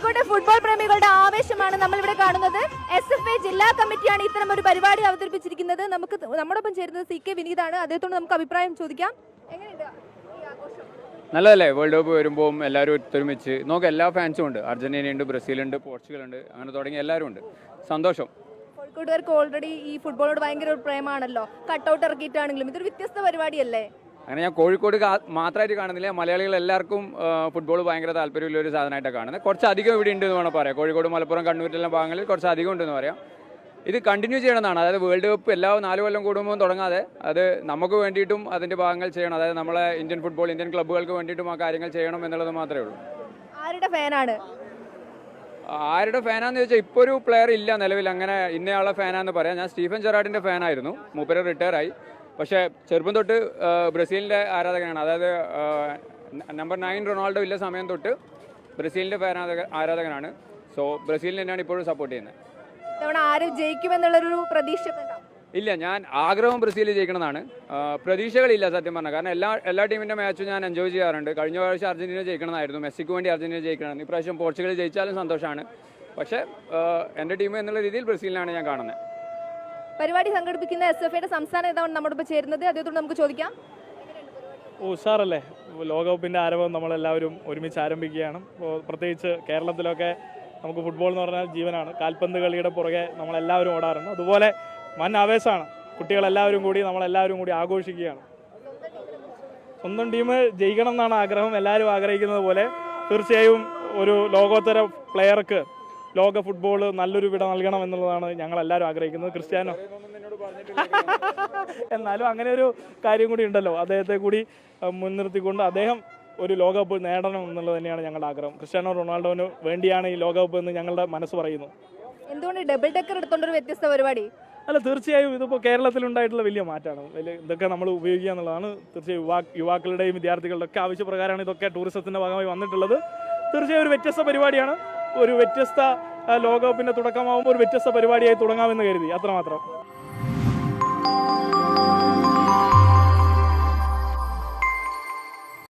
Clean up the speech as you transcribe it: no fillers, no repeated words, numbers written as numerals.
കോഴിക്കോട്ടെ ഫുട്ബോൾ പ്രേമികളുടെ ആവേശമാണ് നമ്മളിവിടെ കാണുന്നത്. SFA ജില്ലാ കമ്മിറ്റിയാണ് ഇത്തരം ഒരു പരിപാടി അവതരിപ്പിച്ചിരിക്കുന്നത്. നമ്മോടൊപ്പം ചേരുന്നത് CK വിനീതാണ്. അദ്ദേഹത്തോട് നമുക്ക് അഭിപ്രായം ചോദിക്കാം. എങ്ങനെയുണ്ട് ഈ ആഘോഷം? നല്ലതല്ലേ? വേൾഡ് കപ്പ് വരുമ്പോൾ എല്ലാവരും ഒത്തൊരുമിച്ച് നോക്കാം. എല്ലാ ഫാൻസും ഉണ്ട്. അർജന്റീനയുണ്ട്, ബ്രസീലുണ്ട്, പോർച്ചുഗലുണ്ട്, അങ്ങനെ തുടങ്ങി എല്ലാവരും ഉണ്ട്. സന്തോഷം. കോഴിക്കോട്ടുകാർക്ക് ഓൾറെഡി ഈ ഫുട്ബോളോട് ഭയങ്കര ഒരു പ്രേമാണല്ലോ. കട്ടൗട്ട് ഇറക്കിയിട്ടാണെങ്കിലും ഇതൊരു വ്യത്യസ്ത പരിപാടിയല്ലേ? അങ്ങനെ ഞാൻ കോഴിക്കോട് മാത്രമായിട്ട് കാണുന്നില്ല. മലയാളികൾ എല്ലാവർക്കും ഫുട്ബോൾ ഭയങ്കര താല്പര്യമുള്ള ഒരു സാധനമായിട്ടാണ് കാണുന്നത്. കുറച്ചധികം ഇവിടെ ഉണ്ട് എന്ന് വേണം പറയാം. കോഴിക്കോട്, മലപ്പുറം, കണ്ണൂരിലെല്ലാം ഭാഗങ്ങളിൽ കുറച്ചധികം ഉണ്ടെന്ന് പറയാം. ഇത് കണ്ടിന്യൂ ചെയ്യണമെന്നാണ്. അതായത് വേൾഡ് കപ്പ് എല്ലാ 4 കൊല്ലം കൂടുമ്പോൾ തുടങ്ങാതെ അത് നമുക്ക് വേണ്ടിയിട്ടും അതിൻ്റെ ഭാഗങ്ങൾ ചെയ്യണം. അതായത് നമ്മളെ ഇന്ത്യൻ ഫുട്ബോൾ, ഇന്ത്യൻ ക്ലബ്ബുകൾക്ക് വേണ്ടിയിട്ടും ആ കാര്യങ്ങൾ ചെയ്യണം എന്നുള്ളത് മാത്രമേ ഉള്ളൂ. ആരുടെ ഫാനാണ്? ആരുടെ ഫാനാന്ന് ചോദിച്ചാൽ ഇപ്പോൾ ഒരു പ്ലെയർ ഇല്ല നിലവിൽ അങ്ങനെ ഇന്നയാളെ ഫാനാന്ന് പറയാം. ഞാൻ സ്റ്റീഫൻ ജെറാർഡിൻ്റെ ഫാനായിരുന്നു. മൂപ്പര് റിട്ടയർ ആയി. പക്ഷേ ചെറുപ്പം തൊട്ട് ബ്രസീലിൻ്റെ ആരാധകനാണ്. അതായത് നമ്പർ 9 റൊണാൾഡോ ഇല്ല സമയം തൊട്ട് ബ്രസീലിൻ്റെ ആരാധകനാണ്. സോ ബ്രസീലിനെ തന്നെയാണ് ഇപ്പോഴും സപ്പോർട്ട് ചെയ്യുന്നത്. ഇത്തവണ ആര് ജയിക്കുമെന്നുള്ളൊരു പ്രതീക്ഷ ഇല്ല, ഞാൻ ആഗ്രഹം ബ്രസീൽ ജയിക്കണമെന്നാണ്. പ്രതീക്ഷകളില്ല സത്യം പറഞ്ഞാൽ. കാരണം എല്ലാ ടീമിൻ്റെ മാച്ചും ഞാൻ എൻജോയ് ചെയ്യാറുണ്ട്. കഴിഞ്ഞ പ്രാവശ്യം അർജന്റീന ജയിക്കണമെന്നായിരുന്നു. മെസ്സിക്ക് വേണ്ടി അർജന്റീന ജയിക്കണമെന്ന്. ഇപ്രാവശ്യം പോർച്ചുഗൽ ജയിച്ചാലും സന്തോഷമാണ്. പക്ഷേ എൻ്റെ ടീം എന്നുള്ള രീതിയിൽ ബ്രസീലിനാണ് ഞാൻ കാണുന്നത്. പരിപാടി സംഘടിപ്പിക്കുന്ന SFAയുടെ സംസ്ഥാന നേതാവാണ് നമ്മോടൊപ്പം ചേരുന്നത്. അദ്ദേഹത്തോട് നമുക്ക് ചോദിക്കാം. ഉഷാറല്ലേ? ലോകകപ്പിൻ്റെ ആരവം നമ്മളെല്ലാവരും ഒരുമിച്ച് ആരംഭിക്കുകയാണ്. ഇപ്പോൾ പ്രത്യേകിച്ച് കേരളത്തിലൊക്കെ നമുക്ക് ഫുട്ബോൾ എന്ന് പറഞ്ഞാൽ ജീവനാണ്. കാൽപന്ത് കളിയുടെ പുറകെ നമ്മളെല്ലാവരും ഓടാറുണ്ട്. അതുപോലെ വൻ ആവേശമാണ്. കുട്ടികളെല്ലാവരും കൂടി നമ്മളെല്ലാവരും കൂടി ആഘോഷിക്കുകയാണ്. സ്വന്തം ടീം ജയിക്കണം എന്നാണ് ആഗ്രഹം. എല്ലാവരും ആഗ്രഹിക്കുന്നത് പോലെ തീർച്ചയായും ഒരു ലോകോത്തര പ്ലെയർക്ക് ലോക ഫുട്ബോൾ നല്ലൊരു വിട നൽകണം എന്നുള്ളതാണ് ഞങ്ങളെല്ലാവരും ആഗ്രഹിക്കുന്നത്. ക്രിസ്ത്യാനോ എന്നാലും അങ്ങനെ ഒരു കാര്യം കൂടി ഉണ്ടല്ലോ. അദ്ദേഹത്തെ കൂടി മുൻനിർത്തിക്കൊണ്ട് അദ്ദേഹം ഒരു ലോകകപ്പ് നേടണം എന്നുള്ളത് തന്നെയാണ് ഞങ്ങളുടെ ആഗ്രഹം. ക്രിസ്ത്യാനോ റൊണാൾഡോന് വേണ്ടിയാണ് ഈ ലോകകപ്പ് എന്ന് ഞങ്ങളുടെ മനസ്സ് പറയുന്നു. എന്തുകൊണ്ട് ഡബിൾ ഡെക്കർ എടുത്തോണ്ടൊരു വ്യത്യസ്ത പരിപാടി? അല്ല, തീർച്ചയായും ഇതിപ്പോൾ കേരളത്തിലുണ്ടായിട്ടുള്ള വലിയ മാറ്റമാണ്. ഇതൊക്കെ നമ്മൾ ഉപയോഗിക്കുക എന്നുള്ളതാണ്. തീർച്ചയായും യുവാക്കളുടെയും വിദ്യാർത്ഥികളുടെ ഒക്കെ ആവശ്യപ്രകാരമാണ് ഇതൊക്കെ ടൂറിസത്തിൻ്റെ ഭാഗമായി വന്നിട്ടുള്ളത്. തീർച്ചയായും ഒരു വ്യത്യസ്ത പരിപാടിയാണ്. ഒരു വ്യത്യസ്ത ലോകകപ്പിൻ്റെ തുടക്കമാകുമ്പോൾ ഒരു വ്യത്യസ്ത പരിപാടിയായി തുടങ്ങാമെന്ന് കരുതി, അത്രമാത്രം.